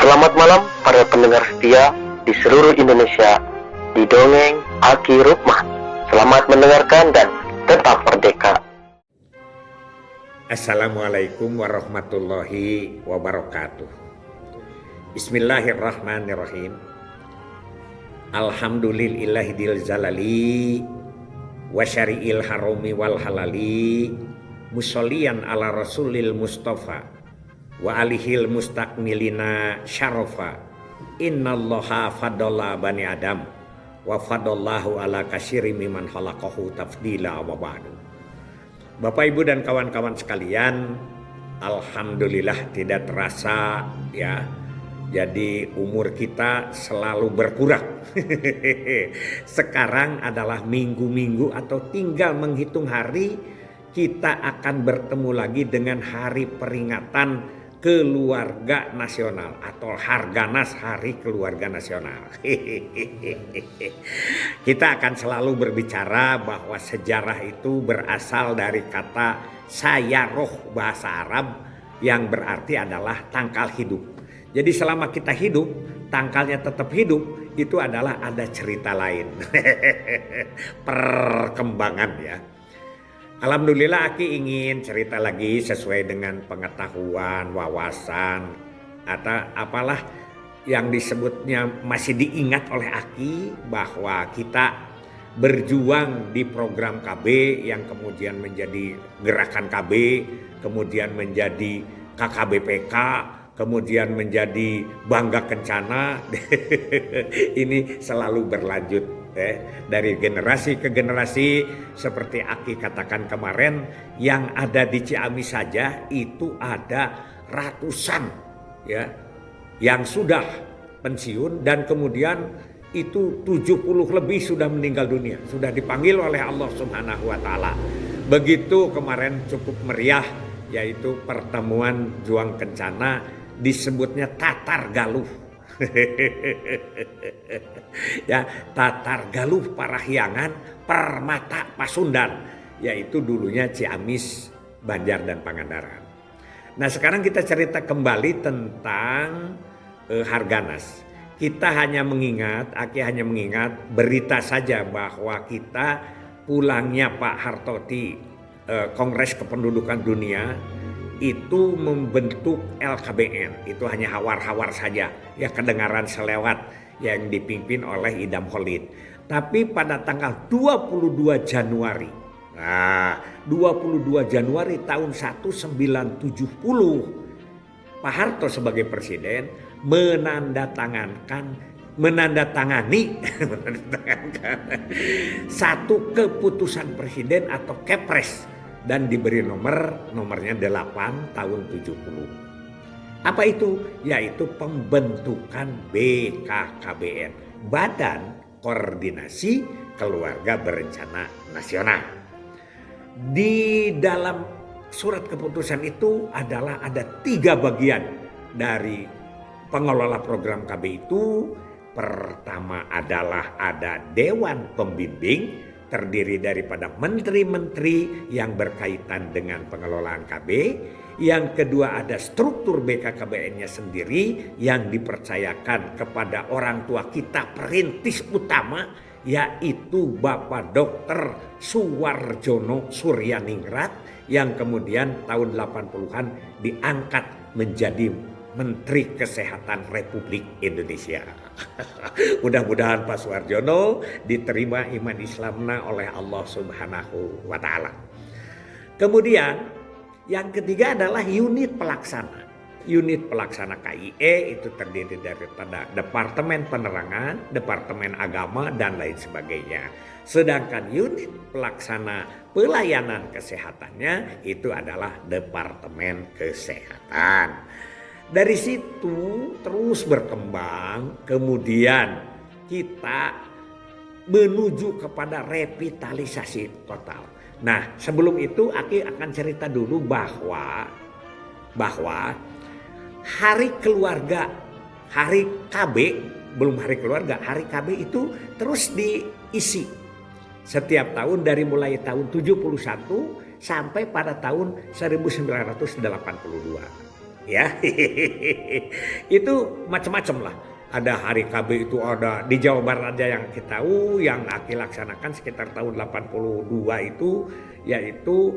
Selamat malam para pendengar setia di seluruh Indonesia di Dongeng Aki Rukman. Selamat mendengarkan dan tetap merdeka. Assalamualaikum warahmatullahi wabarakatuh. Bismillahirrahmanirrahim. Alhamdulillahil jalali wa syari'il harami wal halali musolliyan ala rasulil mustafa wa alihil mustakmilina syarafa. Innallaha faddala bani adam wa faddallahu ala kasyiri mimman khalaqahu tafdila wa ba'du. Bapak Ibu dan kawan-kawan sekalian, alhamdulillah tidak terasa ya. Jadi umur kita selalu berkurang. Sekarang adalah minggu-minggu atau tinggal menghitung hari kita akan bertemu lagi dengan hari peringatan Keluarga Nasional atau Harganas, Hari Keluarga Nasional. Kita akan selalu berbicara bahwa sejarah itu berasal dari kata sayaroh bahasa Arab yang berarti adalah tangkal hidup. Jadi selama kita hidup, tangkalnya tetap hidup, itu adalah ada cerita lain. Perkembangan ya. Alhamdulillah Aki ingin cerita lagi sesuai dengan pengetahuan, wawasan, atau apalah yang disebutnya masih diingat oleh Aki bahwa kita berjuang di program KB yang kemudian menjadi Gerakan KB, kemudian menjadi KKBPK, kemudian menjadi Bangga Kencana. Ini selalu berlanjut dari generasi ke generasi. Seperti Aki katakan kemarin, yang ada di Ciamis saja itu ada ratusan ya yang sudah pensiun, dan kemudian itu 70 lebih sudah meninggal dunia, sudah dipanggil oleh Allah Subhanahu wa taala. Begitu kemarin cukup meriah, yaitu pertemuan Juang Kencana, disebutnya Tatar Galuh. Ya, Tatar Galuh Parahyangan Permata Pasundan, yaitu dulunya Ciamis, Banjar dan Pangandaran. Nah, sekarang kita cerita kembali tentang Harganas. Kita hanya mengingat, Aki hanya mengingat berita saja bahwa kita pulangnya Pak Hartoti Kongres Kependudukan Dunia itu membentuk LKBN. Itu hanya hawar-hawar saja, ya kedengaran selewat yang dipimpin oleh Idam Khalid. Tapi pada tanggal 22 Januari, nah 22 Januari tahun 1970, Pak Harto sebagai presiden menandatangani satu keputusan presiden atau Kepres, dan diberi nomornya 8 tahun 70. Apa itu? Yaitu pembentukan BKKBN, Badan Koordinasi Keluarga Berencana Nasional. Di dalam surat keputusan itu adalah ada 3 bagian dari pengelola program KB itu. Pertama adalah ada Dewan Pembimbing, terdiri daripada menteri-menteri yang berkaitan dengan pengelolaan KB. Yang kedua ada struktur BKKBN-nya sendiri yang dipercayakan kepada orang tua kita perintis utama, yaitu Bapak Dr. Suwarjono Suryaningrat, yang kemudian tahun 80-an diangkat menjadi Menteri Kesehatan Republik Indonesia. Mudah-mudahan Pak Suwarjono diterima iman Islamna oleh Allah Subhanahu wa taala. Kemudian yang ketiga adalah unit pelaksana. Unit pelaksana KIE itu terdiri daripada Departemen Penerangan, Departemen Agama, dan lain sebagainya. Sedangkan unit pelaksana pelayanan kesehatannya itu adalah Departemen Kesehatan. Dari situ terus berkembang, kemudian kita menuju kepada revitalisasi total. Nah, sebelum itu Aki akan cerita dulu bahwa hari keluarga, hari KB, belum hari keluarga, hari KB itu terus diisi setiap tahun dari mulai tahun 71 sampai pada tahun 1982. ya. Itu macam-macam lah. Ada hari KB itu ada di Jawa Barat aja yang kita tahu, yang Aki laksanakan sekitar tahun 82 itu, yaitu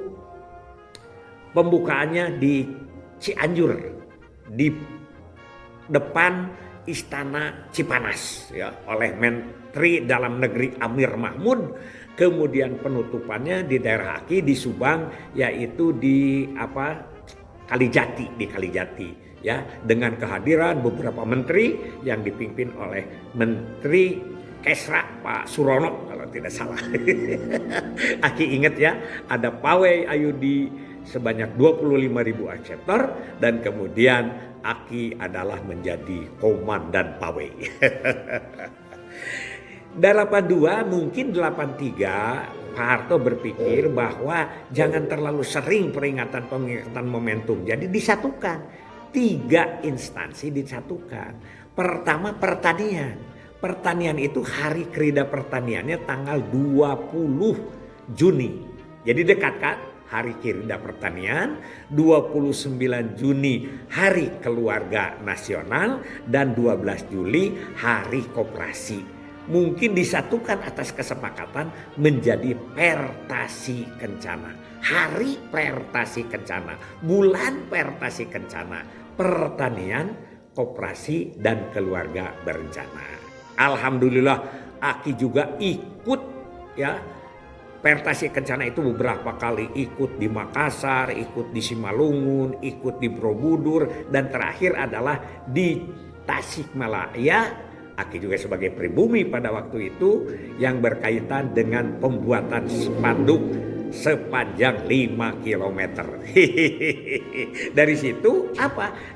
pembukaannya di Cianjur, di depan Istana Cipanas ya, oleh Menteri Dalam Negeri Amir Mahmud. Kemudian penutupannya di daerah Aki di Subang, yaitu di Kalijati ya, dengan kehadiran beberapa menteri yang dipimpin oleh Menteri Kesra Pak Surono kalau tidak salah. Aki ingat ya, ada pawai Ayudi sebanyak 25.000 akseptor, dan kemudian Aki adalah menjadi komandan pawai. 82 mungkin 83 Pak Harto berpikir bahwa jangan terlalu sering peringatan momentum, jadi disatukan. 3 instansi disatukan. Pertama pertanian. Pertanian itu hari kerida pertaniannya tanggal 20 Juni. Jadi dekat kan hari kerida pertanian, 29 Juni hari keluarga nasional, dan 12 Juli hari koperasi. Mungkin disatukan atas kesepakatan menjadi Pertasi Kencana. Hari Pertasi Kencana, bulan Pertasi Kencana, pertanian, koperasi, dan keluarga berencana. Alhamdulillah Aki juga ikut ya. Pertasi Kencana itu beberapa kali ikut di Makassar, ikut di Simalungun, ikut di Borobudur, dan terakhir adalah di Tasikmalaya. Aki juga sebagai pribumi pada waktu itu yang berkaitan dengan pembuatan spanduk sepanjang 5 km. Dari situ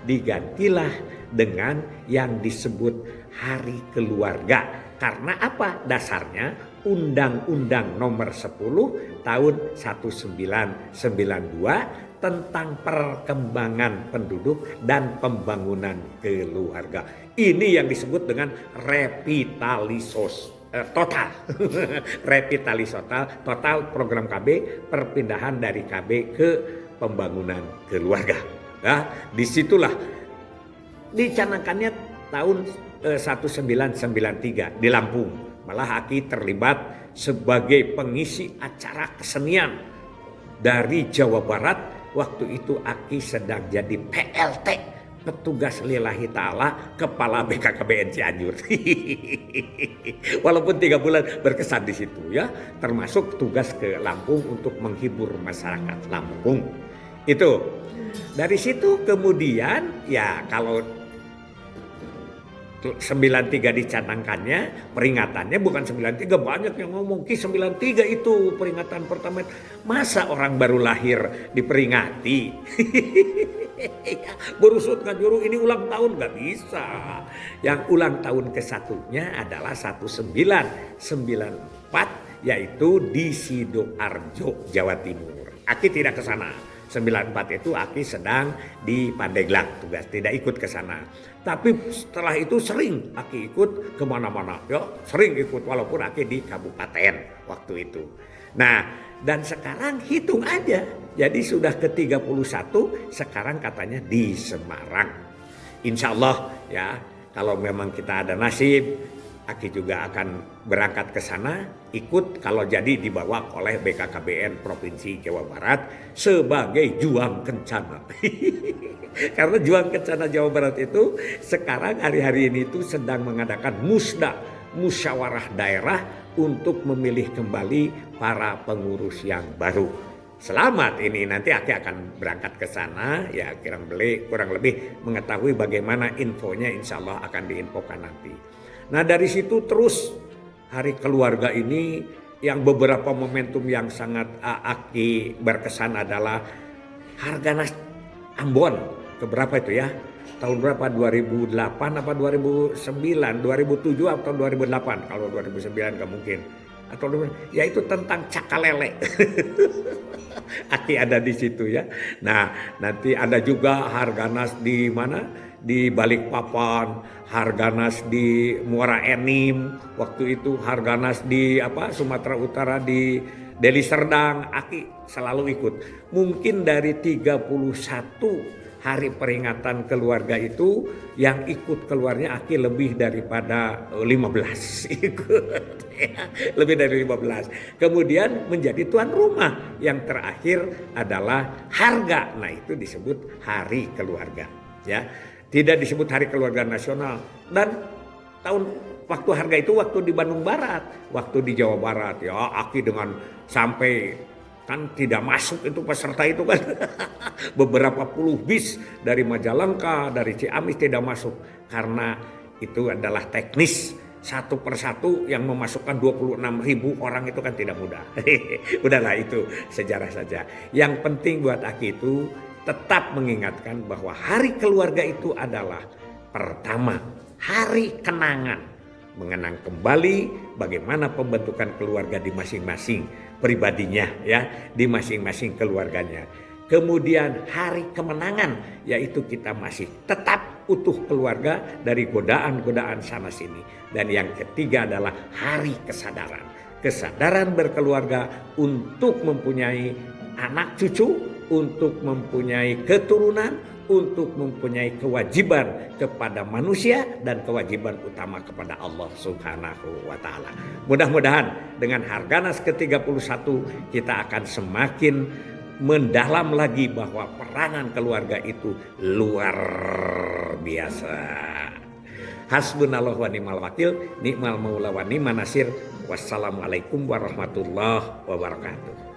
digantilah dengan yang disebut Hari Keluarga. Karena dasarnya Undang-Undang Nomor 10 tahun 1992 tentang perkembangan penduduk dan pembangunan keluarga. Ini yang disebut dengan revitalisos total. Revitalisos total program KB, perpindahan dari KB ke pembangunan keluarga. Nah, disitulah dicanangkannya tahun 1993 di Lampung. Malah Aki terlibat sebagai pengisi acara kesenian dari Jawa Barat. Waktu itu Aki sedang jadi PLT, petugas lillahi ta'ala, kepala BKKBN Cianjur. Walaupun 3 bulan berkesan di situ ya, termasuk tugas ke Lampung untuk menghibur masyarakat Lampung. Itu. Dari situ kemudian ya kalau 93 dicanangkannya, peringatannya bukan 93, banyak yang ngomong 93 itu peringatan pertama. Masa orang baru lahir diperingati? Berusut Kanjuru ini ulang tahun, gak bisa. Yang ulang tahun ke-1-nya adalah 1994, yaitu di Sidoarjo, Jawa Timur. Aki tidak ke sana. 94 itu Aki sedang di Pandeglang tugas, tidak ikut ke sana. Tapi setelah itu sering Aki ikut kemana-mana, ya sering ikut walaupun Aki di kabupaten waktu itu. Nah, dan sekarang hitung aja, jadi sudah ke 31, sekarang katanya di Semarang. Insya Allah ya, kalau memang kita ada nasib, Aki juga akan berangkat ke sana, ikut kalau jadi dibawa oleh BKKBN Provinsi Jawa Barat sebagai juang kencana. Karena juang kencana Jawa Barat itu sekarang hari-hari ini itu sedang mengadakan musyawarah daerah untuk memilih kembali para pengurus yang baru. Selamat ini nanti Aki akan berangkat ke sana ya, kurang lebih mengetahui bagaimana infonya, insya Allah akan diinfokan nanti. Nah dari situ terus Hari Keluarga ini yang beberapa momentum yang sangat Aki berkesan adalah Harganas Ambon. Keberapa itu ya? Tahun berapa? 2008 apa 2009? 2007 atau 2008? Kalau 2009 gak mungkin. Atau ya itu tentang cakalele. Aki ada di situ ya. Nah nanti ada juga Harganas di mana? Di Balikpapan, Harganas di Muara Enim, waktu itu Harganas di Sumatera Utara di Deli Serdang, Aki selalu ikut. Mungkin dari 31 hari peringatan keluarga itu yang ikut keluarnya Aki lebih daripada 15 ikut. Lebih dari 15. Kemudian menjadi tuan rumah. Yang terakhir adalah harga. Nah, itu disebut hari keluarga, ya. Tidak disebut hari keluarga nasional. Dan waktu harga itu waktu di Bandung Barat, waktu di Jawa Barat, ya Aki dengan sampai kan tidak masuk itu peserta itu kan beberapa puluh bis dari Majalengka, dari Ciamis tidak masuk karena itu adalah teknis satu persatu yang memasukkan 26.000 orang itu kan tidak mudah. Udahlah itu sejarah saja. Yang penting buat Aki itu tetap mengingatkan bahwa hari keluarga itu adalah pertama hari kenangan, mengenang kembali bagaimana pembentukan keluarga di masing-masing pribadinya, ya, di masing-masing keluarganya. Kemudian hari kemenangan, yaitu kita masih tetap utuh keluarga dari godaan-godaan sana sini. Dan yang ketiga adalah hari kesadaran. Kesadaran berkeluarga untuk mempunyai anak cucu, untuk mempunyai keturunan, untuk mempunyai kewajiban kepada manusia dan kewajiban utama kepada Allah Subhanahu wa taala. Mudah-mudahan dengan Harganas ke-31 kita akan semakin mendalam lagi bahwa peranan keluarga itu luar biasa. Hasbunallahu wa ni'mal wakil, ni'mal maula wa ni'man nasir. Wassalamualaikum warahmatullahi wabarakatuh.